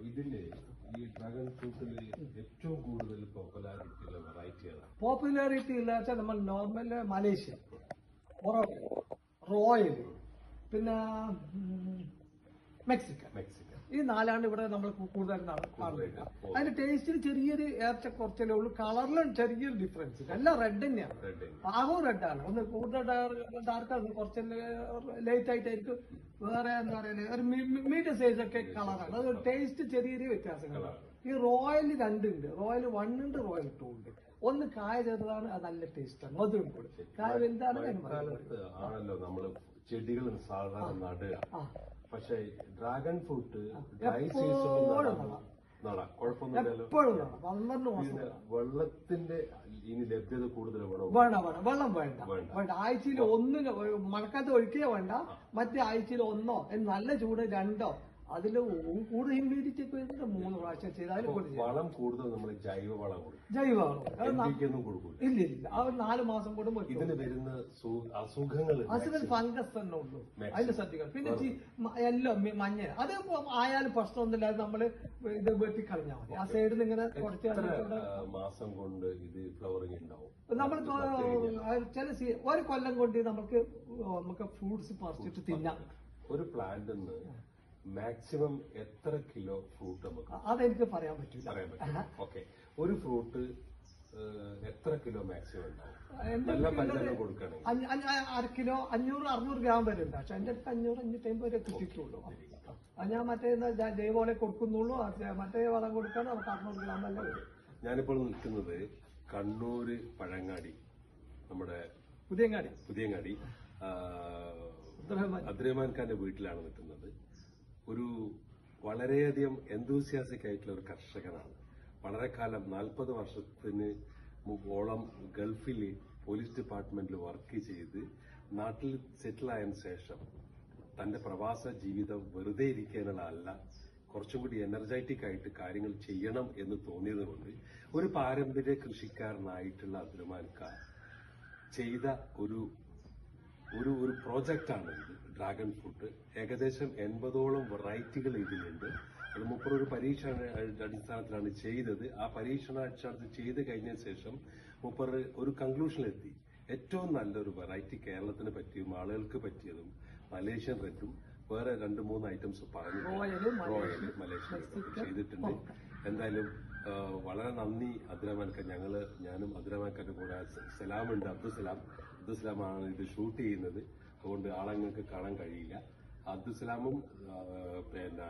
ഇതില് ഈ ഡ്രാഗൺ ഫ്രൂട്ടില് ഏറ്റവും കൂടുതൽ പോപ്പുലാരിറ്റി ഉള്ള വെറൈറ്റി ഏതാണ്? പോപ്പുലാരിറ്റി ഇല്ല വെച്ചാൽ നമ്മൾ നോർമൽ മലേഷ്യ, റോയൽ, പിന്നെ മെക്സിക്കൻ. ഈ നാലാണ് ഇവിടെ നമ്മൾ കൂടുതൽ കാണുന്നത്. അതിന്റെ ടേസ്റ്റിന് ചെറിയൊരു കുറച്ചല്ലേ ഉള്ളൂ. കളറിലും ചെറിയൊരു ഡിഫറൻസ്. എല്ലാം റെഡ് തന്നെയാണ്. ആകോ റെഡാണ്. ഒന്ന് കൂടുതൽ ഡാർക്കാണ്, കുറച്ച് ലൈറ്റ് ആയിട്ടായിരിക്കും. വേറെ എന്താ പറയുക, ഒരു മീഡിയം സൈസ് ഒക്കെ കളറാണ്. അത് ടേസ്റ്റ് ചെറിയൊരു വ്യത്യാസങ്ങളാണ്. ഈ റോയൽ രണ്ടുണ്ട്. റോയൽ 1 ഉണ്ട്, റോയൽ 2 ഉണ്ട്. ഒന്ന് കായ ചെറുതാണ്, അത് നല്ല ടേസ്റ്റാണ്. മധുരം കൂടി. കായ വലുതാണ്. ആണല്ലോ നമ്മള് ചെടികൾ സാധാരണ നടുക. പക്ഷെ ഡ്രാഗൺ ഫ്രൂട്ട് ഡ്രൈ സീസണിൽ നടാം, കുഴപ്പമൊന്നുമില്ലല്ലോ. വെള്ളത്തിന്റെ ഇനി ലഭ്യത കൂടുതൽ വെള്ളം വേണ്ട. ആഴ്ചയിൽ മഴക്കാലത്ത് ഒഴിക്കുക വേണ്ട. മറ്റേ ആഴ്ചയിൽ 1 നല്ല ചൂട് 2 അതിൽ കൂടുതൽ ഹ്യൂമിഡിറ്റി ഒക്കെ വരുന്നുണ്ട്. 3 പ്രാവശ്യം ചെയ്ത് അതിൽ വളം കൂടുതൽ നമ്മൾ ജൈവവളം ഇല്ല. അത് 4 മാസം കൂടുമ്പോൾ ഇതിന് വരുന്ന അസുഖങ്ങൾ ഫംഗസ് തന്നെ ഉള്ളൂ. അതിന്റെ ശ്രദ്ധിക്കണം. പിന്നെ എല്ലാം മഞ്ഞ അത് ആയാലും പ്രശ്നമൊന്നുമില്ലാതെ നമ്മള് ഇത് വെട്ടിക്കളഞ്ഞാൽ മതി. ആ സൈഡിൽ നിന്ന് ഇങ്ങനെ കുറച്ച് മാസം കൊണ്ട് ഇത് ഫ്ലവറിങ് ഉണ്ടാവും. നമ്മൾ ചില ഒരു കൊല്ലം കൊണ്ട് നമുക്ക് ഫ്രൂട്ട്സ് പറിച്ചിട്ട് തിന്നാം. ഒരു പ്ലാന്റിന്ന് മാക്സിമം എത്ര കിലോ ഫ്രൂട്ട് നമുക്ക് അതെനിക്ക് പറയാൻ പറ്റില്ല. ഓക്കെ, ഒരു ഫ്രൂട്ട് എത്ര കിലോ മാക്സിമം ഉണ്ടാവും? നല്ല പരിചരണം കൊടുക്കുകയാണെങ്കിൽ 1/2 കിലോ 500-600 ഗ്രാം വരെ ഉണ്ട്. പക്ഷെ എന്റെ അടുത്ത് 500-550 വരെ കിട്ടിയിട്ടുള്ളൂ. ഞാൻ മറ്റേ ജൈവവളം കൊടുക്കുന്നുള്ളൂ. മറ്റേ വളം കൊടുക്കാൻ നമുക്ക് 600 ഗ്രാം അല്ല വരും. ഞാനിപ്പോൾ നിൽക്കുന്നത് കണ്ണൂര് പഴങ്ങാടി, നമ്മുടെ പുതിയങ്ങാടി അബ്ദുറഹ്മാൻ ഖാന്റെ വീട്ടിലാണ് നിൽക്കുന്നത്. ഒരു വളരെയധികം എന്തൂസിയാസ്റ്റിക് ആയിട്ടുള്ള ഒരു കർഷകനാണ്. വളരെ കാലം 40 വർഷത്തിന് മുമ്പോളം ഗൾഫിൽ പോലീസ് ഡിപ്പാർട്ട്മെന്റിൽ വർക്ക് ചെയ്ത് നാട്ടിൽ സെറ്റിലായതിനു ശേഷം തന്റെ പ്രവാസ ജീവിതം വെറുതെ ഇരിക്കാനുള്ള അല്ല, കുറച്ചും കൂടി എനർജറ്റിക് ആയിട്ട് കാര്യങ്ങൾ ചെയ്യണം എന്ന് തോന്നിയതുകൊണ്ട് ഒരു പാരമ്പര്യ കൃഷിക്കാരനായിട്ടുള്ള അബ്ദുറഹ്മാൻ ഖാൻ ചെയ്ത ഒരു പ്രോജക്റ്റാണ് ഇത്, ഡ്രാഗൺ ഫ്രൂട്ട്. ഏകദേശം 80ഓളം വെറൈറ്റികൾ ഇതിലുണ്ട്. അത് മൂപ്പർ ഒരു പരീക്ഷണ അടിസ്ഥാനത്തിലാണ് ചെയ്തത്. ആ പരീക്ഷണാടിസ്ഥാനത്തിൽ ചെയ്ത് കഴിഞ്ഞ ശേഷം മൂപ്പർ ഒരു കൺക്ലൂഷനിലെത്തി. ഏറ്റവും നല്ലൊരു വെറൈറ്റി കേരളത്തിന് പറ്റിയും ആളുകൾക്ക് പറ്റിയതും മലേഷ്യൻ റെഡും വേറെ 2-3 ഐറ്റംസ് പറഞ്ഞു. റോയൽ മലേഷ്യൻ റെഡും ചെയ്തിട്ടുണ്ട്. എന്തായാലും വളരെ നന്ദി അബ്ദുറഹ്മാൻ ഖാൻ. ഞാനും അബ്ദുറഹ്മാൻ ഖാന്റെ കൂടെ സലാമുണ്ട്, അബ്ദുസലാമാണ് ഇത് ഷൂട്ട് ചെയ്യുന്നത്. അതുകൊണ്ട് ആളങ്ങൾക്ക് കാണാൻ കഴിയില്ല. അബ്ദുസലാമും പിന്നെ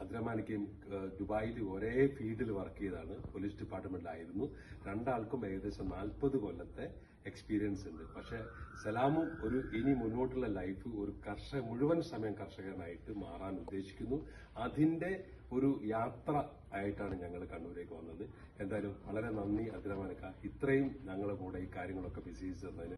അബ്ദുറഹ്മാനിക്കും ദുബായിൽ ഒരേ ഫീൽഡിൽ വർക്ക് ചെയ്താണ്, പോലീസ് ഡിപ്പാർട്ട്മെന്റിലായിരുന്നു. രണ്ടാൾക്കും ഏകദേശം 40 കൊല്ലത്തെ എക്സ്പീരിയൻസ് ഉണ്ട്. പക്ഷെ സലാമും ഇനി മുന്നോട്ടുള്ള ലൈഫ് ഒരു മുഴുവൻ സമയം കർഷകനായിട്ട് മാറാൻ ഉദ്ദേശിക്കുന്നു. അതിന്റെ ഒരു യാത്ര ആയിട്ടാണ് ഞങ്ങൾ കണ്ണൂരേക്ക് വന്നത്. എന്തായാലും വളരെ നന്ദി അബ്ദുറഹ്മാൻ ഖാൻ, ഇത്രയും ഞങ്ങളുടെ കൂടെ ഈ കാര്യങ്ങളൊക്കെ വിശദീകരിച്ചു തന്നതിന്.